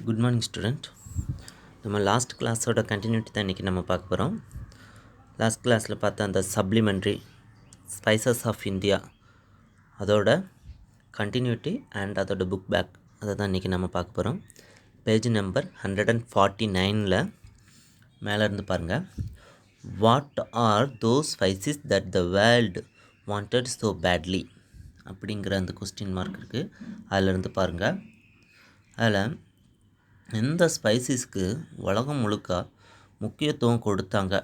Good morning student. நம்ம last கிளாஸோட continuity தான் இன்றைக்கி நம்ம பார்க்க போகிறோம். லாஸ்ட் கிளாஸில் பார்த்த அந்த சப்ளிமெண்ட்ரி ஸ்பைசஸ் ஆஃப் இந்தியா அதோட கண்டினியூட்டி அண்ட் அதோட புக் பேக் அதை தான் இன்றைக்கி நம்ம பார்க்க போகிறோம். பேஜ் நம்பர் 149 மேலே இருந்து பாருங்கள். What are those spices that the world wanted so badly அப்படிங்கிற அந்த கொஸ்டின் மார்க் இருக்குது. அதிலிருந்து பாருங்கள். அதில் எந்த ஸ்பைசஸ்க்கு உலகம் முழுக்க முக்கியத்துவம் கொடுத்தாங்க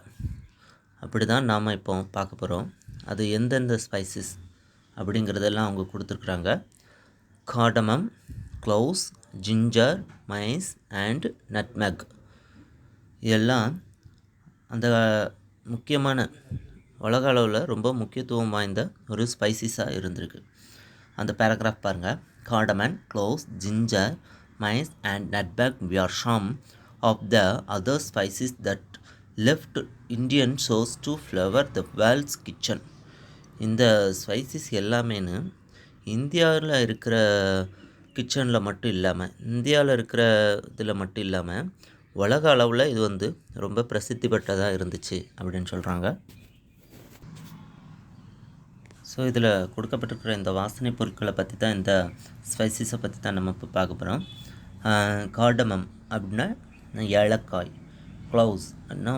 அப்படி தான் நாம் இப்போ பார்க்க போகிறோம். அது எந்தெந்த ஸ்பைசஸ் அப்படிங்கிறதெல்லாம் அவங்க கொடுத்துருக்குறாங்க. Cardamom, cloves, ginger, mace and nutmeg இதெல்லாம் அந்த முக்கியமான உலக அளவில் ரொம்ப முக்கியத்துவம் வாய்ந்த ஒரு ஸ்பைசஸாக இருந்திருக்கு. அந்த பேராகிராஃப் பாருங்கள். Cardamom, cloves, ginger, mice and nutmeg were some of the other spices that left Indian source to flavor the world's kitchen. இந்த ஸ்பைசஸ் எல்லாமேனு இந்தியாவில் இருக்கிற கிச்சனில் மட்டும் இல்லாமல், இந்தியாவில் இருக்கிற இதில் மட்டும் இல்லாமல் உலக அளவில் இது வந்து ரொம்ப பிரசித்தி பெற்றதாக இருந்துச்சு அப்படின்னு சொல்கிறாங்க. ஸோ இதில் கொடுக்கப்பட்டிருக்கிற இந்த வாசனை பொருட்களை பற்றி தான், இந்த ஸ்பைசஸை பற்றி தான் நம்ம இப்போ பார்க்க போகிறோம். கார்டமம் அப்படின்னா ஏலக்காய், க்ளவுஸ் அப்படின்னா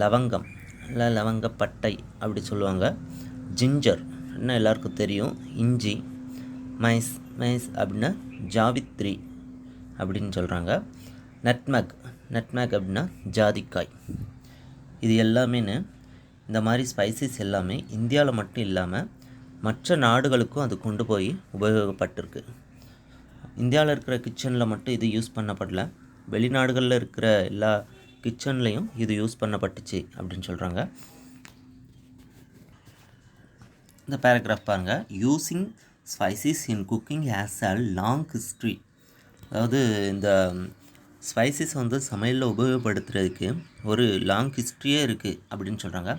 லவங்கம் இல்லை லவங்கப்பட்டை அப்படி சொல்லுவாங்க. ஜிஞ்சர் அப்படின்னா எல்லாருக்கும் தெரியும், இஞ்சி. மைஸ் அப்படின்னா ஜாவித்ரி அப்படின்னு சொல்கிறாங்க. நட்மெக் அப்படின்னா ஜாதிக்காய். இது எல்லாமே இந்த மாதிரி ஸ்பைசஸ் எல்லாமே இந்தியாவில் மட்டும் இல்லாமல் மற்ற நாடுகளுக்கும் அது கொண்டு போய் உபயோகப்பட்டிருக்கு. இந்தியாவில் இருக்கிற கிச்சனில் மட்டும் இது யூஸ் பண்ணப்படல, வெளிநாடுகளில் இருக்கிற எல்லா கிச்சன்லேயும் இது யூஸ் பண்ணப்பட்டுச்சு அப்படின்னு சொல்கிறாங்க. இந்த பேராகிராஃப் பாருங்கள். Using spices in cooking has a long history. அதாவது இந்த ஸ்பைசஸ் வந்து சமையலில் உபயோகப்படுத்துறதுக்கு ஒரு லாங் ஹிஸ்ட்ரியே இருக்குது அப்படின்னு சொல்கிறாங்க.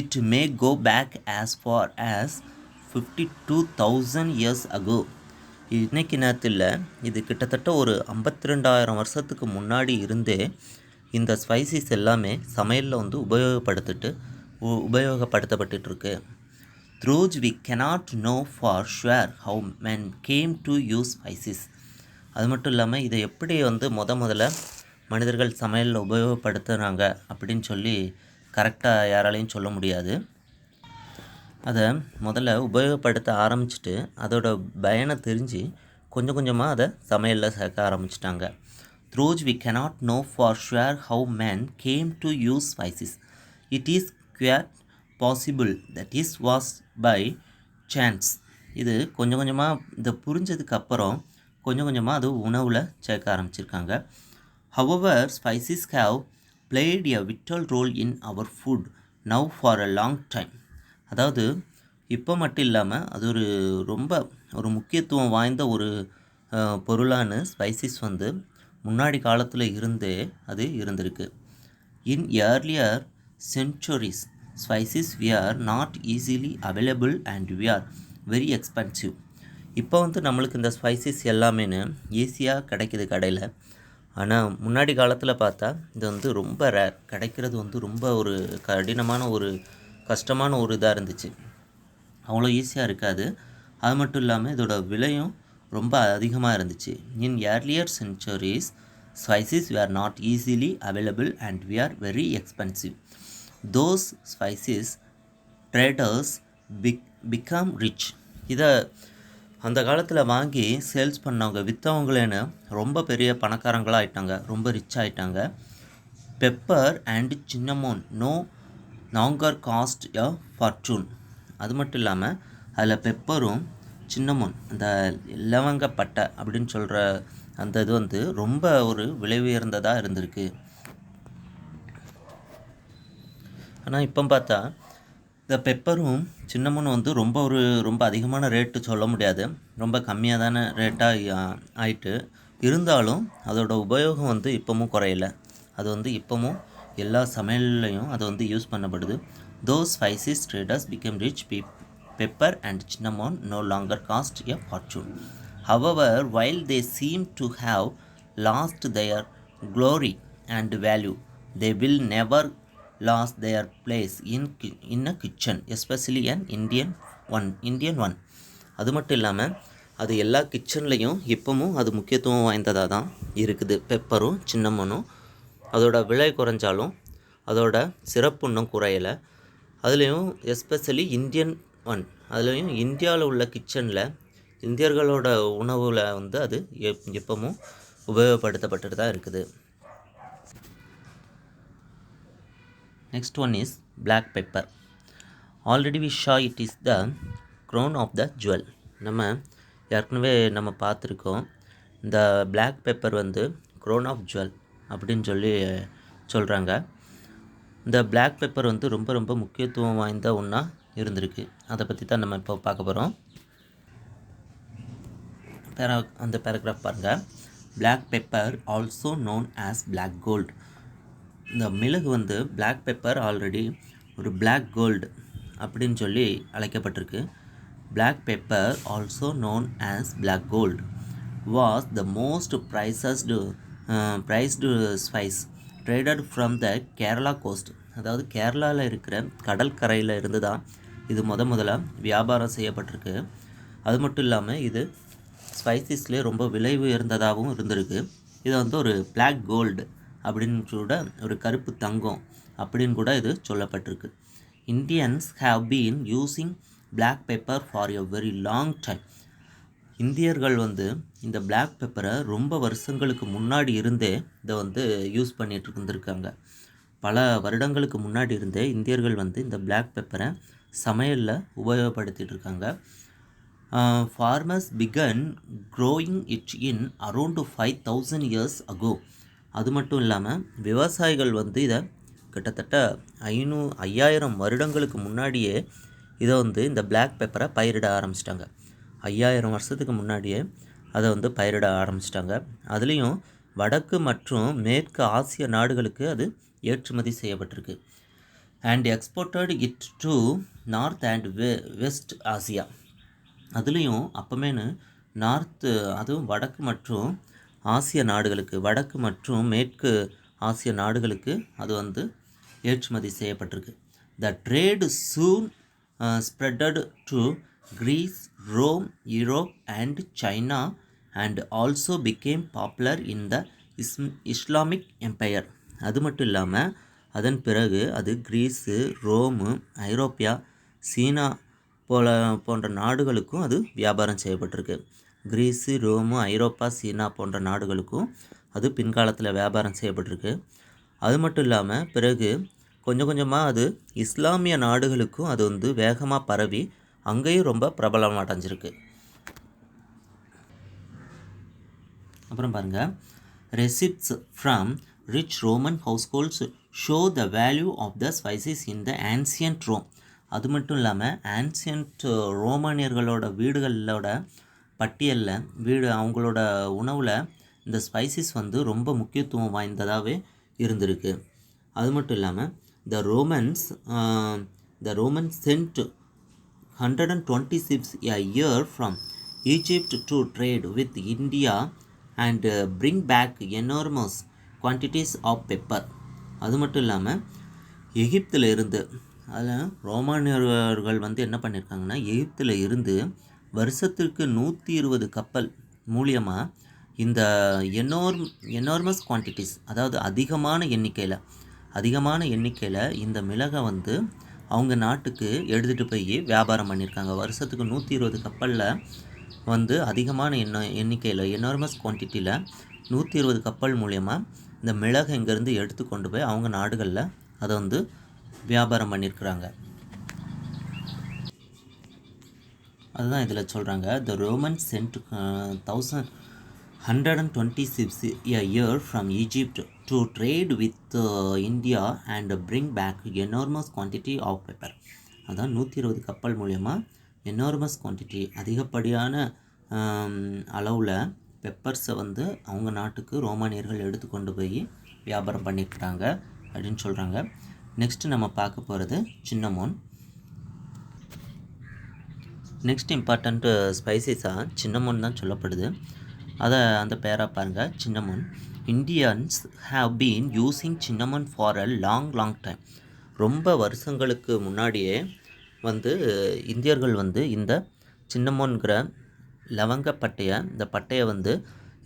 It may go back as far as 52,000 years ago. இன்றைக்கி நேரத்தில் இது கிட்டத்தட்ட ஒரு 52,000 வருஷத்துக்கு முன்னாடி இருந்தே இந்த ஸ்பைசஸ் எல்லாமே சமையலில் வந்து உபயோகப்படுத்தப்பட்டுருக்கு. த்ரோஸ் we cannot know for sure how men came to use spices. அது மட்டும் இல்லாமல் இதை எப்படி வந்து முதல்ல மனிதர்கள் சமையலில் உபயோகப்படுத்துகிறாங்க அப்படின்னு சொல்லி கரெக்டாக யாராலையும் சொல்ல முடியாது. அதை முதல்ல உபயோகப்படுத்த ஆரம்பிச்சுட்டு அதோட பயனை தெரிஞ்சு கொஞ்சம் கொஞ்சமாக அதை சமையலில் சேர்க்க ஆரம்பிச்சிட்டாங்க. த்ரோஸ் we cannot know for sure how men came to use spices. It is quite possible that is was by chance. இது கொஞ்சம் கொஞ்சமாக இதை புரிஞ்சதுக்கு அப்புறம் கொஞ்சம் கொஞ்சமாக அது உணவில் சேர்க்க ஆரம்பிச்சிருக்காங்க. However, spices have played a vital role in our food now for a long time. அதாவது இப்போ மட்டும் இல்லாமல் அது ஒரு முக்கியத்துவம் வாய்ந்த ஒரு பொருளான ஸ்பைசஸ் வந்து முன்னாடி காலத்தில் இருந்தே அது இருந்திருக்கு. In earlier centuries spices we are not easily available and we are very expensive. இப்போ வந்து நம்மளுக்கு இந்த ஸ்பைசஸ் எல்லாமே ஈஸியாக கிடைக்கிது கடையில். ஆனால் முன்னாடி காலத்தில் பார்த்தா இது வந்து ரொம்ப ரேர், கிடைக்கிறது வந்து ரொம்ப ஒரு கடினமான ஒரு கஷ்டமான ஒரு இதாக இருந்துச்சு. அவ்வளோ ஈஸியாக இருக்காது. அது மட்டும் இல்லாமல் இதோட விலையும் ரொம்ப அதிகமாக இருந்துச்சு. In earlier centuries spices we are not easily available and we are very expensive. Those spices traders become rich. இதை அந்த காலத்தில் வாங்கி சேல்ஸ் பண்ணவங்க, விற்றவங்களேன்னு ரொம்ப பெரிய பணக்காரங்களாக ஆகிட்டாங்க, ரொம்ப ரிச் ஆகிட்டாங்க. Pepper and cinnamon no longer cost a fortune. அது மட்டும் இல்லாமல் அதில் பெப்பரும் சின்னமோன் அந்த லவங்கப்பட்டை அப்படின்னு சொல்கிற அந்த இது வந்து ரொம்ப ஒரு விலை உயர்ந்ததாக இருந்திருக்கு. ஆனால் இப்போ பார்த்தா இந்த பெப்பரும் சின்னமோனும் வந்து ரொம்ப அதிகமான ரேட்டு சொல்ல முடியாது, ரொம்ப கம்மியாக தானே ரேட்டாக ஆயிட்டு இருந்தாலும் அதோட உபயோகம் வந்து இப்போவும் குறையல. அது வந்து இப்போவும் எல்லா சமையல்லையும் அது வந்து யூஸ் பண்ணப்படுது. Those spices traders become rich. Pepper and cinnamon no longer cost a fortune. However, while they seem to have lost their glory and value. They will never lost their place in a kitchen, especially an Indian one. அது மட்டும் இல்லாமல் அது எல்லா கிச்சன்லேயும் இப்போவும் அது முக்கியத்துவம் வாய்ந்ததாக தான் இருக்குது. பெப்பரும் சின்னமனும் அதோட விலை குறைஞ்சாலும் அதோட சிறப்பு இன்னும் குறையலை. அதுலேயும் எஸ்பெஷலி இந்தியன் ஒன், அதுலேயும் இந்தியாவில் உள்ள கிச்சனில் இந்தியர்களோட உணவில் வந்து அது எப்பவும் உபயோகப்படுத்தப்பட்டு தான் இருக்குது. Next one is black pepper. Already we saw it is the crown of the jewel. நம்ம ஏற்கனவே நம்ம பார்த்துருக்கோம். இந்த black pepper வந்து crown of jewel அப்படின்னு சொல்கிறாங்க. இந்த black pepper வந்து ரொம்ப ரொம்ப முக்கியத்துவம் வாய்ந்த ஒன்றா இருந்திருக்கு. அதை பற்றி தான் நம்ம இப்போ பார்க்க போகிறோம். அந்த பேராகிராஃப் பாருங்கள். black pepper also known as black gold. இந்த மிளகு வந்து பிளாக் பெப்பர் ஆல்ரெடி ஒரு பிளாக் கோல்டு அப்படின்னு சொல்லி அழைக்கப்பட்டிருக்கு. Black pepper also known as black gold was the most prized spice traded from the Kerala coast. அதாவது கேரளாவில் இருக்கிற கடற்கரையில் இருந்து தான் இது முதல்ல வியாபாரம் செய்யப்பட்டிருக்கு. அது மட்டும் இல்லாமல் இது ஸ்பைசஸ்லேயே ரொம்ப விலை உயர்ந்ததாகவும் இருந்திருக்கு. இது வந்து ஒரு பிளாக் கோல்டு அப்படின்னு கூட, ஒரு கருப்பு தங்கம் அப்படின்னு கூட இது சொல்லப்பட்டிருக்கு. Indians have been using black pepper for a very long time. இந்தியர்கள் வந்து இந்த பிளாக் பெப்பரை ரொம்ப வருஷங்களுக்கு முன்னாடி இருந்தே இதை வந்து யூஸ் பண்ணிகிட்டு இருந்திருக்காங்க. பல வருடங்களுக்கு முன்னாடி இருந்தே இந்தியர்கள் வந்து இந்த பிளாக் பெப்பரை சமையலில் உபயோகப்படுத்திகிட்டு இருக்காங்க. Farmers begin growing it in around 5000 years ago. அது மட்டும் இல்லாமல் விவசாயிகள் வந்து இதை கிட்டத்தட்ட 5000 வருடங்களுக்கு முன்னாடியே இதை வந்து இந்த பிளாக் பெப்பரை பயிரிட ஆரம்பிச்சிட்டாங்க. 5000 வருஷத்துக்கு முன்னாடியே அதை வந்து பயிரிட ஆரம்பிச்சிட்டாங்க. அதுலேயும் வடக்கு மற்றும் மேற்கு ஆசிய நாடுகளுக்கு அது ஏற்றுமதி செய்யப்பட்டிருக்கு. And exported it to north and west Asia. அதுலேயும் அப்பமேனு அதுவும் வடக்கு மற்றும் ஆசிய நாடுகளுக்கு, வடக்கு மற்றும் மேற்கு ஆசிய நாடுகளுக்கு அது வந்து ஏற்றுமதி செய்யப்பட்டிருக்கு. The trade soon spreaded to Greece, Rome, Europe and China and also became popular in the Islamic empire. அது மட்டும் இல்லாமல் அதன் பிறகு அது கிரீஸு, ரோமு, ஐரோப்பியா, சீனா போன்ற நாடுகளுக்கும் அது வியாபாரம் செய்யப்பட்டிருக்கு. கிரீஸு, ரோமு, ஐரோப்பா, சீனா போன்ற நாடுகளுக்கும் அது பின்காலத்தில் வியாபாரம் செய்யப்பட்டிருக்கு. அது மட்டும் இல்லாமல் பிறகு கொஞ்சம் கொஞ்சமாக அது இஸ்லாமிய நாடுகளுக்கும் அது வந்து வேகமாக பரவி அங்கேயும் ரொம்ப பிரபலம் அடைஞ்சிருக்கு. அப்புறம் பாருங்கள், recipes from rich Roman households show the value of the spices in the ancient Rome. அது மட்டும் இல்லாமல் ஆன்சியன்ட் ரோமானியர்களோட வீடுகளோட பட்டியலில் அவங்களோட உணவில் இந்த ஸ்பைசஸ் வந்து ரொம்ப முக்கியத்துவம் வாய்ந்ததாகவே இருந்திருக்கு. அது மட்டும் இல்லாமல் த Romans send 126 a year from Egypt to trade with India and bring back enormous quantities of pepper. அது மட்டும் இல்லாமல் எகிப்தில் இருந்து, அதில் ரோமானியர்கள் வந்து என்ன பண்ணியிருக்காங்கன்னா, எகிப்தில் இருந்து வருஷத்திற்கு 120 கப்பல் மூலியமாக இந்த எனார்மஸ் குவான்டிட்டிஸ், அதாவது அதிகமான எண்ணிக்கையில் இந்த மிளகை வந்து அவங்க நாட்டுக்கு எடுத்துகிட்டு போய் வியாபாரம் பண்ணியிருக்காங்க. வருஷத்துக்கு 120 கப்பலில் வந்து அதிகமான எண்ணிக்கையில் எனார்மஸ் குவான்டிட்டியில் 120 கப்பல் மூலியமாக இந்த மிளகை இங்கேருந்து எடுத்து கொண்டு போய் அவங்க நாடுகளில் அதை வந்து வியாபாரம் பண்ணியிருக்கிறாங்க. அதுதான் இதில் சொல்கிறாங்க. த Romans send 126 a year from Egypt to trade with India and bring back enormous quantity of pepper. அதான் 120 கப்பல் மூலயமா எனார்மஸ் குவான்டிட்டி, அதிகப்படியான அளவில் பெப்பர்ஸை வந்து அவங்க நாட்டுக்கு ரோமானியர்கள் எடுத்துக்கொண்டு போய் வியாபாரம் பண்ணியிருக்கிறாங்க அப்படின்னு சொல்கிறாங்க. நெக்ஸ்ட்டு நம்ம பார்க்க போகிறது சின்னமோன். நெக்ஸ்ட் இம்பார்ட்டண்ட் ஸ்பைசஸாக சின்னமோன் தான் சொல்லப்படுது. அந்த பேரை பாருங்கள், cinnamon. Indians have been using cinnamon for a long time. ரொம்ப வருஷங்களுக்கு முன்னாடியே வந்து இந்தியர்கள் வந்து இந்த சின்னமோன்கிற லவங்கப்பட்டையை, இந்த பட்டையை வந்து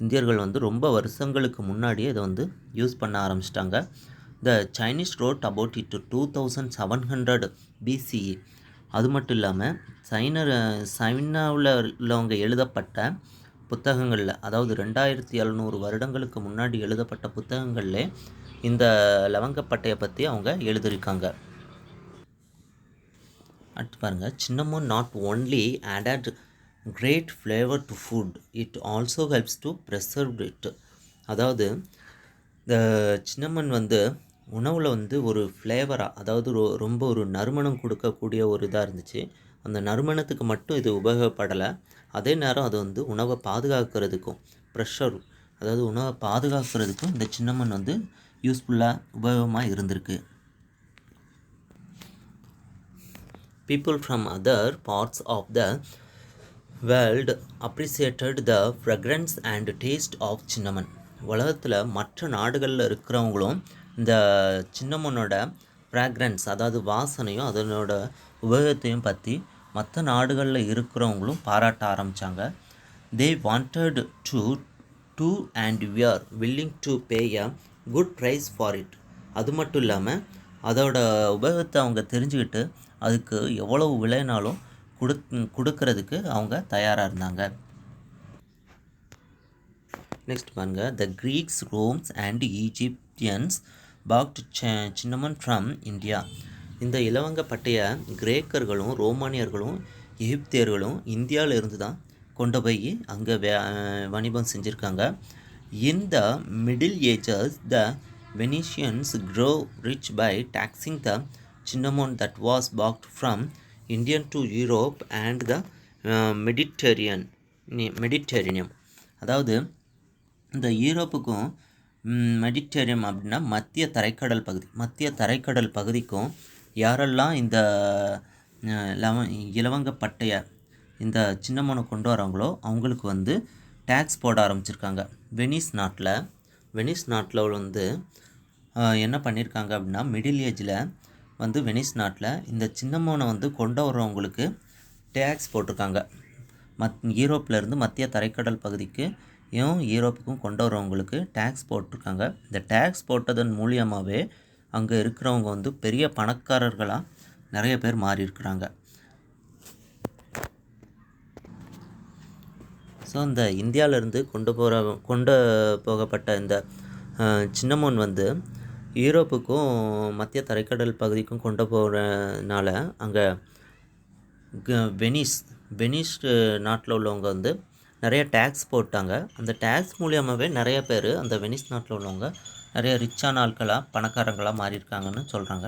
இந்தியர்கள் வந்து ரொம்ப வருஷங்களுக்கு முன்னாடியே இதை வந்து யூஸ் பண்ண ஆரம்பிச்சிட்டாங்க. த Chinese wrote about it 2700 BCE. அது மட்டும் இல்லாமல் சைனாவில் உள்ளவங்க எழுதப்பட்ட புத்தகங்களில், அதாவது 2700 வருடங்களுக்கு முன்னாடி எழுதப்பட்ட புத்தகங்களில் இந்த லவங்கப்பட்டையை பற்றி அவங்க எழுதியிருக்காங்க. அடுத்து பாருங்கள், cinnamon not only added great flavour to food, it also helps to preserve it. அதாவது இந்த சின்னமன் வந்து உணவில் வந்து ஒரு ஃப்ளேவராக, அதாவது ரொம்ப ஒரு நறுமணம் கொடுக்கக்கூடிய ஒரு இதாக இருந்துச்சு. அந்த நறுமணத்துக்கு மட்டும் இது உபயோகப்படலை, அதே நேரம் அது வந்து உணவை பாதுகாக்கிறதுக்கும், ப்ரெஷர், அதாவது உணவை பாதுகாக்கிறதுக்கும் இந்த சின்னமன் வந்து யூஸ்ஃபுல்லாக உபயோகமாக இருந்திருக்கு. People from other parts of the world appreciated the fragrance and taste of cinnamon. உலகத்தில் மற்ற நாடுகளில் இருக்கிறவங்களும் இந்த சின்னமனோட ஃப்ராக்ரன்ஸ், அதாவது வாசனையும் அதனோட உபயோகத்தையும் பற்றி மற்ற நாடுகளில் இருக்கிறவங்களும் பாராட்ட ஆரம்பித்தாங்க. They wanted to and were willing to pay a good price for it. அது மட்டும் இல்லாமல் அதோட உபயோகத்தை அவங்க தெரிஞ்சுக்கிட்டு அதுக்கு எவ்வளவு விலைனாலும் கொடுக்கறதுக்கு அவங்க தயாராக இருந்தாங்க. நெக்ஸ்ட் பாருங்க, the Greeks, Romes and Egyptians bought cinnamon from India. இந்த இலவங்கப்பட்டையை கிரேக்கர்களும் ரோமானியர்களும் எகிப்தியர்களும் இந்தியாவில் இருந்து தான் கொண்டு போய் அங்கே வணிகம் செஞ்சுருக்காங்க. In the Middle Ages the Venetians grew rich by taxing the cinnamon that was brought from India to Europe and the Mediterranean. அதாவது இந்த யூரோப்புக்கும் மெடிட்டேரியன் அப்படின்னா மத்திய தரைக்கடல் பகுதிக்கும் யாரெல்லாம் இந்த இலவங்கப்பட்டையை, இந்த சின்னமோனை கொண்டு வராங்களோ அவங்களுக்கு வந்து டேக்ஸ் போட ஆரம்பிச்சிருக்காங்க. வெனிஸ் நாட்டில் வந்து என்ன பண்ணியிருக்காங்க அப்படின்னா, மிடில் ஏஜில் வந்து வெனிஸ் நாட்டில் இந்த சின்னமோனை வந்து கொண்டு வரவங்களுக்கு டேக்ஸ் போட்டிருக்காங்க. யூரோப்பிலேருந்து மத்திய தரைக்கடல் பகுதிக்கு யூரோப்புக்கும் கொண்டு வரவங்களுக்கு டேக்ஸ் போட்டிருக்காங்க. இந்த டேக்ஸ் போட்டதன் மூலியமாகவே அங்கே இருக்கிறவங்க வந்து பெரிய பணக்காரர்களாக நிறைய பேர் மாறி இருக்கிறாங்க. ஸோ இந்த இந்தியாவிலேருந்து கொண்டு போகப்பட்ட இந்த சின்னமோன் வந்து யூரோப்புக்கும் மத்திய தரைக்கடல் பகுதிக்கும் கொண்டு போகிறனால அங்கே வெனிஸ் நாட்டில் உள்ளவங்க வந்து நிறைய டேக்ஸ் போட்டாங்க. அந்த டேக்ஸ் மூலியமாகவே நிறைய பேர் அந்த வெனிஸ் நாட்டில் உள்ளவங்க நிறைய ரிச்சான ஆட்களாக, பணக்காரங்களாக மாறியிருக்காங்கன்னு சொல்கிறாங்க.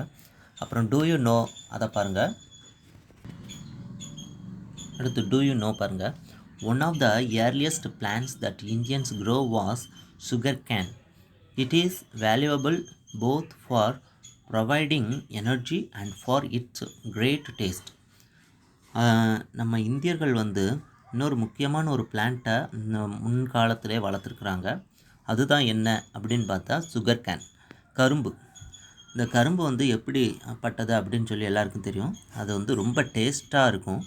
அப்புறம் டூ யூ நோ, அதை பாருங்கள். அடுத்து டூ யூ நோ பாருங்கள். One of the earliest plants that Indians grow was sugar cane. It is valuable both for providing energy and for its great taste. நம்ம இந்தியர்கள் வந்து இன்னொரு முக்கியமான ஒரு பிளான்ட்டை முன்காலத்திலே வளர்த்துருக்குறாங்க. அதுதான் என்ன அப்படின்னு பார்த்தா சுகர் கேன், கரும்பு. இந்த கரும்பு வந்து எப்படி பட்டது அப்படின்னு சொல்லி எல்லாருக்கும் தெரியும். அது வந்து ரொம்ப டேஸ்ட்டாக இருக்கும்.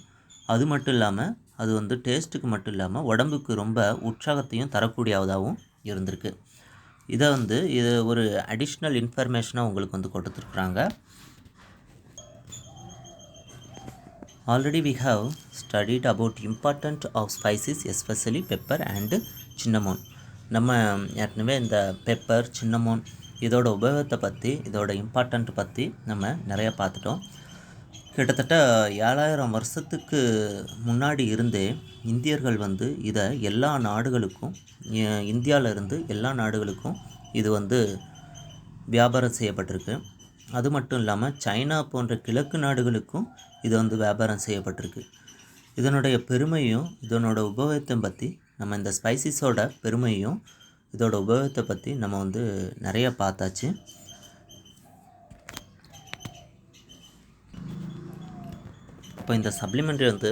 அது மட்டும் இல்லாமல் அது வந்து டேஸ்ட்டுக்கு மட்டும் இல்லாமல் உடம்புக்கு ரொம்ப உற்சாகத்தையும் தரக்கூடியதாகவும் இருந்திருக்கு. இதை வந்து இது ஒரு அடிஷ்னல் இன்ஃபர்மேஷனாக உங்களுக்கு வந்து கொடுத்துருக்குறாங்க. Already we have studied about important of spices, especially pepper and cinnamon. நம்ம ஏற்கனவே இந்த பெப்பர், சின்னமோன் இதோட உபயோகத்தை பற்றி, இதோட இம்பார்ட்டன்ட் பற்றி நம்ம நிறைய பார்த்துட்டோம். கிட்டத்தட்ட 7000 வருஷத்துக்கு முன்னாடி இருந்தே இந்தியர்கள் வந்து இதை எல்லா நாடுகளுக்கும், இந்தியாவிலேருந்து எல்லா நாடுகளுக்கும் இது வந்து வியாபாரம் செய்யப்பட்டிருக்கு. அது மட்டும் இல்லாமல் சைனா போன்ற கிழக்கு நாடுகளுக்கும் இது வந்து வியாபாரம் செய்யப்பட்டிருக்கு. இதனுடைய பெருமையும் இதனோட உபயோகத்தை பற்றி நம்ம இந்த ஸ்பைசஸோட பெருமையும் இதோட உபயோகத்தை பற்றி நம்ம வந்து நிறைய பார்த்தாச்சு. இப்போ இந்த சப்ளிமெண்ட்ரி வந்து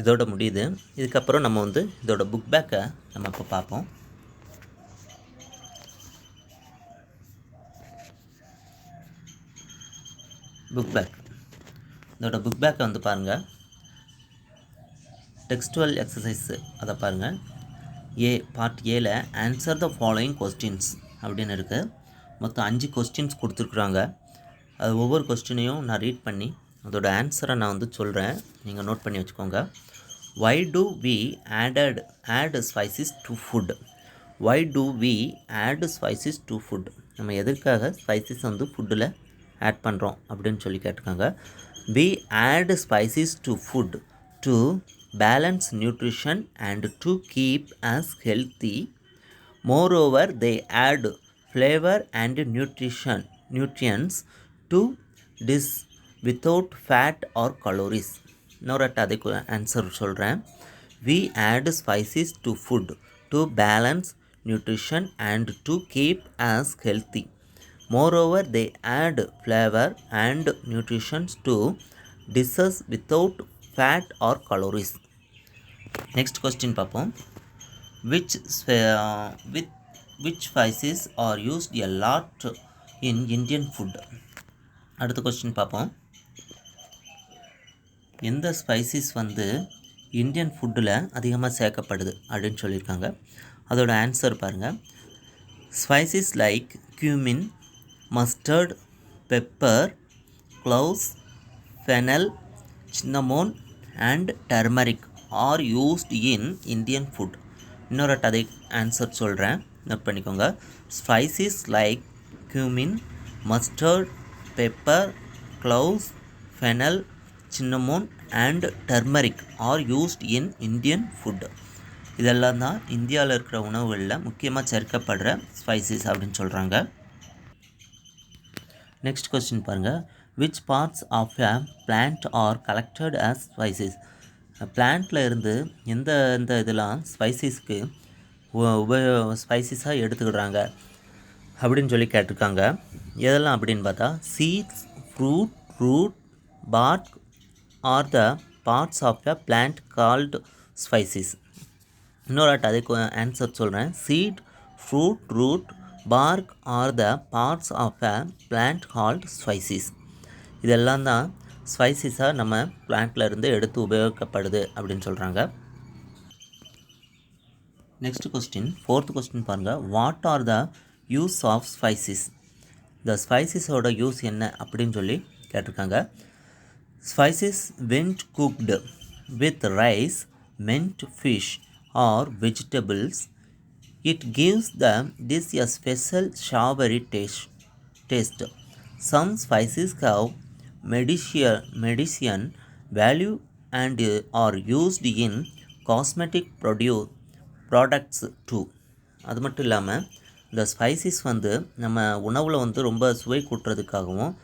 இதோட முடியுது. இதுக்கப்புறம் நம்ம வந்து இதோட புக் பேக்கை நம்ம இப்போ பார்ப்போம். புக் பேக், இதோட புக் பேக்கை வந்து பாருங்கள். டெக்ஸ்டுவல் எக்ஸசைஸ் அதை பாருங்கள். பார்ட் ஏல ஆன்சர் த ஃபாலோயிங் கொஸ்டின்ஸ் அப்படின்னு இருக்குது. மொத்தம் 5 கொஸ்டின்ஸ் கொடுத்துருக்குறாங்க. அது ஒவ்வொரு கொஸ்டினையும் நான் ரீட் பண்ணி அதோட ஆன்சரை நான் வந்து சொல்கிறேன், நீங்கள் நோட் பண்ணி வச்சுக்கோங்க. Why do we add spices to food? Why do we add spices to food? நம்ம எதற்காக ஸ்பைசஸ் வந்து ஃபுட்டில் ஆட் பண்ணுறோம் அப்படின்னு சொல்லி கேட்டிருக்காங்க. We add spices to food to balance nutrition and to keep us healthy. Moreover, they add flavor and nutrients to dish without fat or calories. இன்னொரு அதுக்கு ஆன்சர் சொல்கிறேன். We add spices to food to balance nutrition and to keep us healthy. Moreover, they add flavor and nutrients to dishes without fat or calories. Next question பார்ப்போம். Which spices are used a lot in Indian food? அடுத்த question பார்ப்போம். எந்த spices வந்து Indian ஃபுட்டில் அதிகமாக சேர்க்கப்படுது அப்படின்னு சொல்லியிருக்காங்க. அதோட ஆன்சர் பாருங்கள். Spices like cumin, mustard, pepper, cloves, fennel, cinnamon and turmeric are used in Indian food. இன்னொரு அதை ஆன்சர் சொல்கிறேன், நோட் பண்ணிக்கோங்க. Spices like cumin, mustard, pepper, cloves, fennel, cinnamon and turmeric are used in Indian food. இதெல்லாம் தான் இந்தியாவில் இருக்கிற உணவுகளில் முக்கியமாக சேர்க்கப்படுற ஸ்பைசஸ் அப்படின்னு சொல்கிறாங்க. நெக்ஸ்ட் கொஸ்டின் பாருங்கள். Which parts of a plant are collected as spices? பிளான்ட்டில் இருந்து எந்த இதெல்லாம் ஸ்பைசஸ்க்கு ஸ்பைசஸாக எடுத்துக்கிடுறாங்க அப்படின்னு சொல்லி கேட்டிருக்காங்க. எதெல்லாம் அப்படின்னு பார்த்தா seeds, fruit, root, bark are the parts of a plant called spices. இன்னொரு அதுக்கு ஆன்சர் சொல்கிறேன். Seed, fruit, root, bark are the parts of a plant called spices. இதெல்லாம் தான் ஸ்பைசஸாக நம்ம பிளான்ட்டில் இருந்து எடுத்து உபயோகிக்கப்படுது அப்படின்னு சொல்கிறாங்க. நெக்ஸ்ட் கொஸ்டின், 4th கொஸ்டின் பாருங்கள். What are the use of spices? இந்த ஸ்பைசஸோட யூஸ் என்ன அப்படின்னு சொல்லி கேட்டிருக்காங்க. Spices when cooked with rice, mint, fish or vegetables, it gives the dish a special savory taste. Some spices have medicinal value and are used in cosmetic products too. அது மட்டும் இல்லாமல் இந்த ஸ்பைசஸ் வந்து நம்ம உணவில் வந்து ரொம்ப சுவை கூட்டுறதுக்காகவும்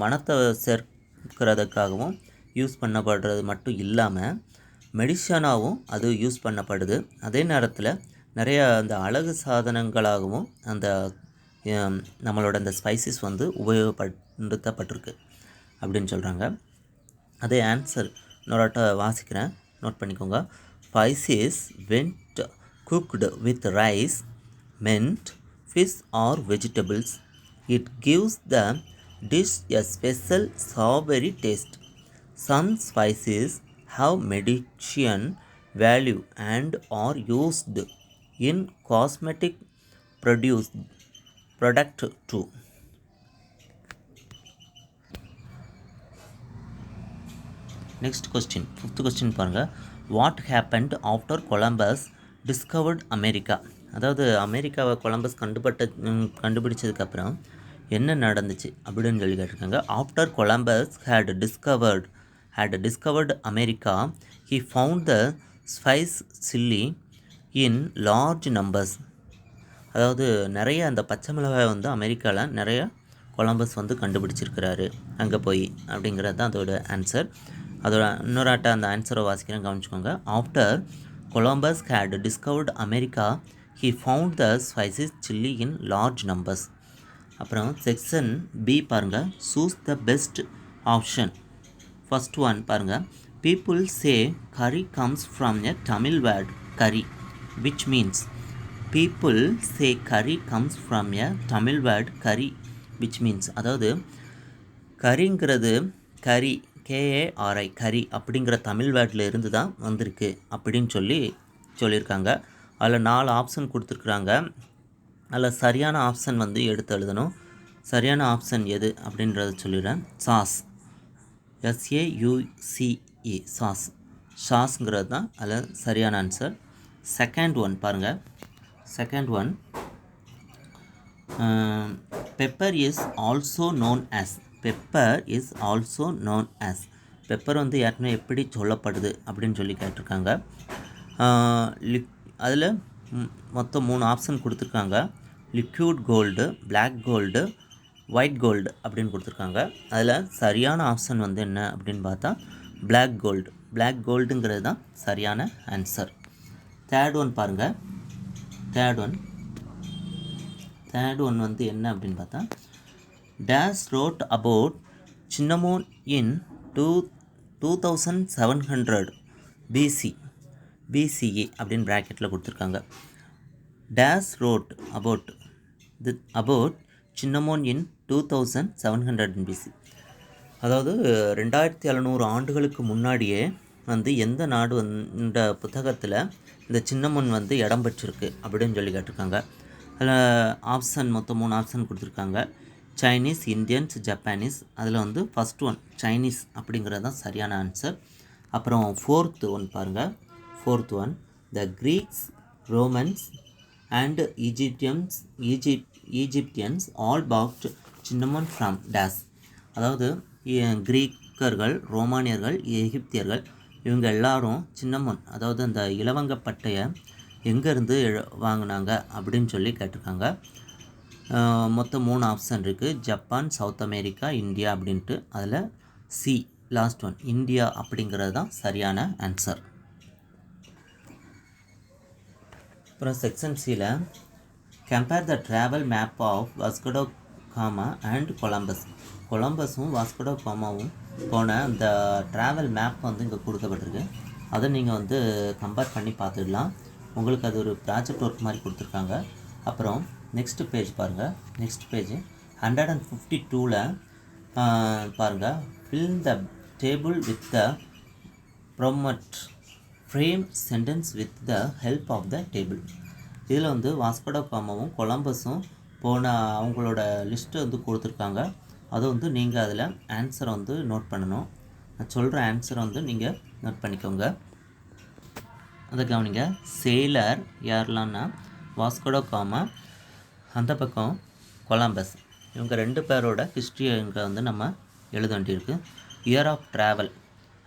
மணத்தை சேர்க்கிறதுக்காகவும் யூஸ் பண்ணப்படுறது மட்டும் இல்லாமல் மெடிசனாகவும் அது யூஸ் பண்ணப்படுது. அதே நேரத்தில் நிறைய அந்த அழகு சாதனங்களாகவும் அந்த நம்மளோட அந்த ஸ்பைசஸ் வந்து உபயோகப்படுத்தப்பட்டிருக்கு அப்படின்னு சொல்கிறாங்க. அதே ஆன்சர் இன்னொரு வாசிக்கிறேன், நோட் பண்ணிக்கோங்க. Spices when cooked with rice, mint, fish or vegetables, it gives the dish a special savory taste. Some spices have medicinal value and are used in cosmetic product too. Next question, 5th question பாருங்கள். What happened after Columbus discovered America? அதாவது அமெரிக்காவை Columbus கண்டுபிடிச்சதுக்கப்புறம் என்ன நடந்துச்சு அப்படின்னு சொல்லி கேட்டிருக்காங்க. After Columbus had discovered America, he found the spice chili in large numbers. அதாவது நிறைய அந்த பச்சை மிளகாய் வந்து அமெரிக்காவில் நிறைய கொலம்பஸ் வந்து கண்டுபிடிச்சிருக்கிறாரு அங்கே போய், அப்படிங்கிறது தான் அதோட ஆன்சர். அதோட இன்னொரு அந்த ஆன்சரை வாசிக்கிறேன், கவனிச்சுக்கோங்க. After Columbus had discovered America, he found the spices chili in large numbers. அப்புறம் செக்ஷன் பி பாருங்கள். Choose the best option. First one பாருங்கள். People say curry comes from a Tamil word curry, which means people say curry comes from a Tamil word curry, which means அதாவது கறிங்கிறது கரி கேஏஆர்ஐ கரி அப்படிங்கிற தமிழ் வேர்டில் இருந்து தான் வந்திருக்கு அப்படின்னு சொல்லியிருக்காங்க. அதில் 4 ஆப்ஷன் கொடுத்துருக்குறாங்க. அதில் சரியான ஆப்ஷன் வந்து எடுத்து எழுதணும். சரியான ஆப்ஷன் எது அப்படின்றத சொல்லிடுறேன். சாஸ், SAUCE சாஸ், சாஸ்ங்கிறது தான் அதில் சரியான ஆன்சர். செகண்ட் ஒன் பாருங்கள். Second one pepper is also known as, pepper is also known as, pepper வந்து ஏற்கனவே எப்படி சொல்லப்படுது அப்படின்னு சொல்லி கேட்டிருக்காங்க. அதில் மொத்தம் 3 ஆப்ஷன் கொடுத்துருக்காங்க. Liquid gold, black gold, white gold அப்படின்னு கொடுத்துருக்காங்க. அதில் சரியான ஆப்ஷன் வந்து என்ன அப்படின்னு பார்த்தா பிளாக் கோல்டு, பிளாக் கோல்டுங்கிறது தான் சரியான ஆன்சர். தேர்ட் ஒன் பாருங்கள். தேர்ட் ஒன் வந்து என்ன அப்படின்னு பார்த்தா days wrote about cinnamon in 2700 BCE அப்படின்னு ப்ராக்கெட்டில் கொடுத்துருக்காங்க. Days wrote about cinnamon in 2700 BC, அதாவது 2700 ஆண்டுகளுக்கு முன்னாடியே வந்து எந்த நாடு இந்த புத்தகத்தில் இந்த சின்னமோன் வந்து இடம் பெற்றிருக்கு அப்படின்னு சொல்லி கேட்டிருக்காங்க. அதில் ஆப்ஷன் மொத்தம் 3 ஆப்ஷன் கொடுத்துருக்காங்க. Chinese, Indians, Japanese. அதில் வந்து ஃபஸ்ட் ஒன் சைனீஸ் அப்படிங்கிறது தான் சரியான ஆன்சர். அப்புறம் ஃபோர்த் ஒன் பாருங்கள். Fourth one the Greeks, Romans and Egyptians all bought cinnamon from dash, அதாவது கிரீக்கர்கள், ரோமானியர்கள், எகிப்தியர்கள் இவங்க எல்லாரும் சின்னமோன் அதாவது அந்த இலவங்கப்பட்டையை எங்கேருந்து வாங்கினாங்க அப்படின்னு சொல்லி கேட்டிருக்காங்க. மொத்தம் 3 ஆப்ஷன் இருக்குது. ஜப்பான், சவுத் அமெரிக்கா, இந்தியா அப்படின்ட்டு. அதில் சி லாஸ்ட் ஒன் இந்தியா அப்படிங்கிறது தான் சரியான ஆன்சர். அப்புறம் செக்ஷன் சியில் compare the travel map of Vasco Gama and Columbus, கொலம்பஸும் வாஸ்கோ காமாவும் போன அந்த ட்ராவல் மேப் வந்து இங்கே கொடுக்கப்பட்டிருக்கு. அதை நீங்கள் வந்து கம்பேர் பண்ணி பார்த்துடலாம். உங்களுக்கு அது ஒரு ப்ராஜெக்ட் ஒர்க் மாதிரி கொடுத்துருக்காங்க. அப்புறம் நெக்ஸ்ட் பேஜ் பாருங்கள். நெக்ஸ்ட் பேஜ் 152ல் பாருங்கள். Fill the table with the prompt frame sentence with the help of the table. இதில் வந்து வாஸ்கோ காமாவும் கொலம்பஸும் போன அவங்களோட லிஸ்ட்டு வந்து கொடுத்துருக்காங்க. அதை வந்து நீங்கள் அதில் ஆன்சரை வந்து நோட் பண்ணணும். நான் சொல்கிற ஆன்சரை வந்து நீங்கள் நோட் பண்ணிக்கோங்க. அதை கவனிங்க. சேலர் யாரெல்லாம்னா வாஸ்கோ காமா, அந்த பக்கம் கொலம்பஸ், இவங்க 2 பேரோட ஹிஸ்ட்ரியை இங்கே வந்து நம்ம எழுத வேண்டியிருக்கு. இயர் ஆஃப் ட்ராவல்,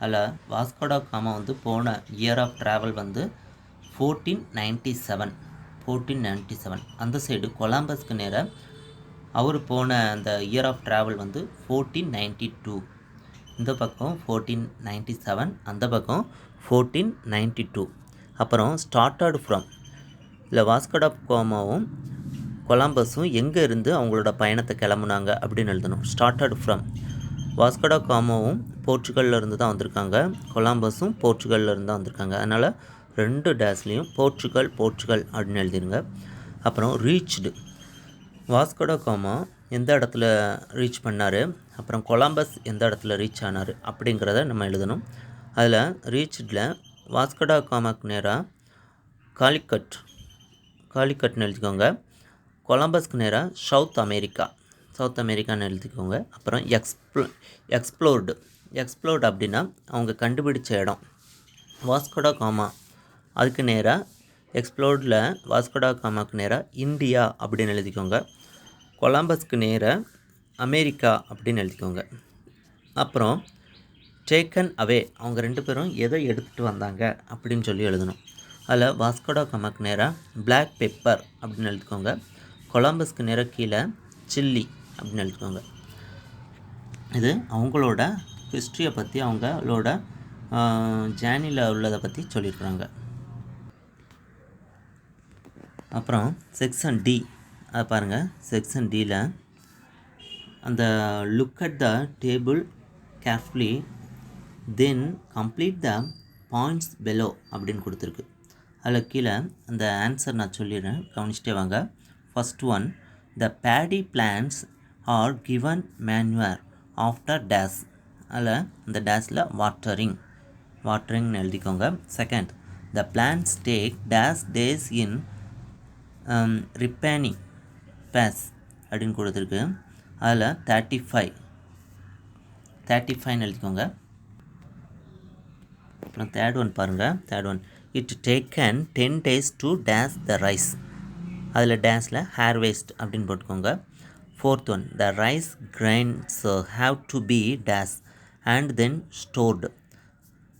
அதில் வாஸ்கோ காமா வந்து போன இயர் ஆஃப் ட்ராவல் வந்து 1497. அந்த சைடு கொலம்பஸ்க்கு நேராக அவர் போன அந்த இயர் ஆஃப் ட்ராவல் வந்து 1492. இந்த பக்கம் 1497, அந்த பக்கம் 1492. அப்புறம் ஸ்டார்டட் ஃப்ரம், இல்லை வாஸ்கோ காமாவும் கொலம்பஸும் எங்கே இருந்து அவங்களோட பயணத்தை கிளம்புனாங்க அப்படின்னு எழுதணும். ஸ்டார்டட் ஃப்ரம், வாஸ்கோ காமாவும் போர்ச்சுகல்ல இருந்து தான் வந்திருக்காங்க, கொலம்பஸும் போர்ச்சுகல்ல இருந்து தான் வந்திருக்காங்க. அதனால் 2 டேஸ்லேயும் போர்ச்சுகல் அப்படின்னு எழுதிடுங்க. அப்புறம் ரீச்டு, வாஸ்கோ காமா எந்த இடத்துல ரீச் பண்ணார், அப்புறம் கொலம்பஸ் எந்த இடத்துல ரீச் ஆனார் அப்படிங்கிறத நம்ம எழுதணும். அதில் ரீச்சில் வாஸ்கோ காமாக்கு நேராக காலிக்கட்னு எழுதிக்கோங்க. கொலம்பஸ்க்கு நேராக சவுத் அமெரிக்கான்னு எழுதிக்கோங்க. அப்புறம் எக்ஸ்ப்ளோர்டு அப்படின்னா அவங்க கண்டுபிடிச்ச இடம். வாஸ்கோ காமா அதுக்கு நேராக எக்ஸ்ப்ளோர்டில் வாஸ்கோ காமாக்கு நேராக இந்தியா அப்படின்னு எழுதிக்கோங்க. கொலம்பஸ்க்கு நேராக அமெரிக்கா அப்படின்னு எழுதிக்கோங்க. அப்புறம் டேக்கன் அவே, அவங்க 2 பேரும் எதை எடுத்துகிட்டு வந்தாங்க அப்படின்னு சொல்லி எழுதணும். அதில் வாஸ்கோ காமாக்கு நேராக பிளாக் பெப்பர் அப்படின்னு எழுதிக்கோங்க. கொலம்பஸ்க்கு நேராக கீழே சில்லி அப்படின்னு எழுதிக்கோங்க. இது அவங்களோட ஹிஸ்ட்ரியை பற்றி, அவங்களோட ஜேர்னியில் உள்ளதை பற்றி சொல்லியிருக்கிறாங்க. அப்புறம் செக்ஷன் டி, அதை பாருங்கள். செக்ஷன் டியில் அந்த look at the table carefully then complete the points below அப்படின்னு கொடுத்துருக்கு. அதில் கீழே அந்த ஆன்சர் நான் சொல்லிடுறேன், கவனிச்சிட்டே வாங்க. First one, the paddy plants are given manure after dash. அதில் அந்த டேஸில் வாட்டரிங்னு எழுதிக்கோங்க. Second, the plants take dash dash in ripening phase அப்படின்னு கொடுத்துருக்கு. அதில் 35 எழுதிக்கோங்க. அப்புறம் தேர்ட் ஒன் பாருங்கள். Third one, it taken 10 days to dash the rice. அதில் டேஸில் ஹேர் வேஸ்ட் அப்படின்னு போட்டுக்கோங்க. Fourth one, the rice grains have to be dash and then stored.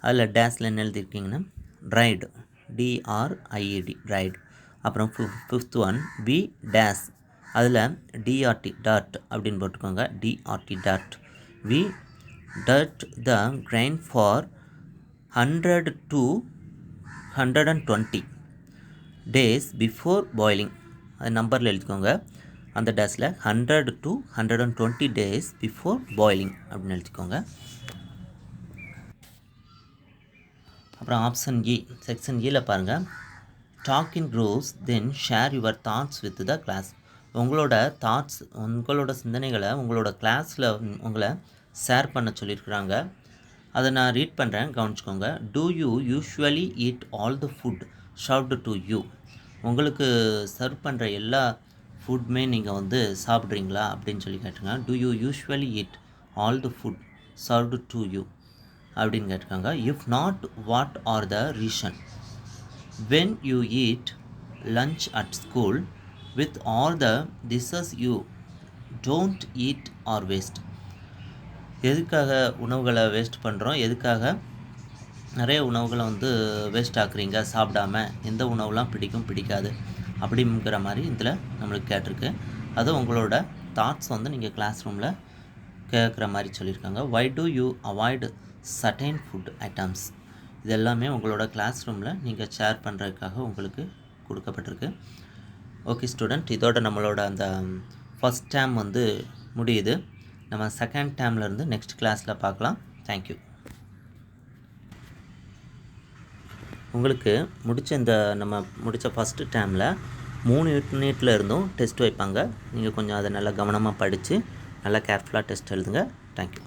அதில் டேஸில் என்ன எழுதியிருக்கீங்கன்னா ட்ரைடு, DRIED ட்ரைடு. அப்புறம் ஃபிஃப்த் ஒன், பி டேஸ். அதில் DRT டாட் அப்படின்னு போட்டுக்கோங்க. DRT dot. We did the grain for 100 to 120 days before boiling. அது நம்பரில் எழுதிக்கோங்க. அந்த டேஸில் 100 to 120 days பிஃபோர் பாயிலிங் அப்படின்னு எழுதிக்கோங்க. அப்புறம் ஆப்ஷன் இ, செக்ஷன் இயில் பாருங்கள். Talk in groups then share your thoughts with the class. உங்களோட தாட்ஸ், உங்களோட சிந்தனைகளை உங்களோட கிளாஸில் உங்களை ஷேர் பண்ண சொல்லியிருக்கிறாங்க. அதை நான் ரீட் பண்ணுறேன், கவனிச்சுக்கோங்க. Do you usually eat all the food served to you. உங்களுக்கு சர்வ் பண்ணுற எல்லா ஃபுட்டுமே நீங்கள் வந்து சாப்பிட்றீங்களா அப்படின்னு சொல்லி கேட்டுருங்க. Do you usually eat all the food served to you அப்படின்னு கேட்டிருக்காங்க. If not, what are the reason? When you eat lunch at school with all the dishes you don't eat or waste. எதுக்காக உணவுகளை waste பண்ணுறோம், எதுக்காக நிறைய உணவுகளை வந்து waste ஆக்குறீங்க சாப்பிடாம, எந்த உணவுலாம் பிடிக்காது அப்படிங்கிற மாதிரி இதில் நம்மளுக்கு கேட்டிருக்கு. அது உங்களோட தாட்ஸ் வந்து நீங்கள் கிளாஸ் ரூமில் கேட்குற மாதிரி சொல்லியிருக்காங்க. Why do you avoid certain food items. இது எல்லாமே உங்களோட கிளாஸ் ரூமில் நீங்கள் ஷேர் பண்ணுறதுக்காக உங்களுக்கு கொடுக்கப்பட்டிருக்கு. ஓகே ஸ்டூடெண்ட், இதோட நம்மளோட அந்த ஃபஸ்ட் டேர்ம் வந்து முடியுது. நம்ம செகண்ட் டேர்ம்லேருந்து நெக்ஸ்ட் கிளாஸில் பார்க்கலாம். தேங்க்யூ. உங்களுக்கு நம்ம முடித்த ஃபஸ்ட்டு டேர்மில் 3 யூனிட்டில் இருந்தும் டெஸ்ட் வைப்பாங்க. நீங்கள் கொஞ்சம் அதை நல்லா கவனமாக படித்து நல்லா கேர்ஃபுல்லாக டெஸ்ட் எழுதுங்க. தேங்க்யூ.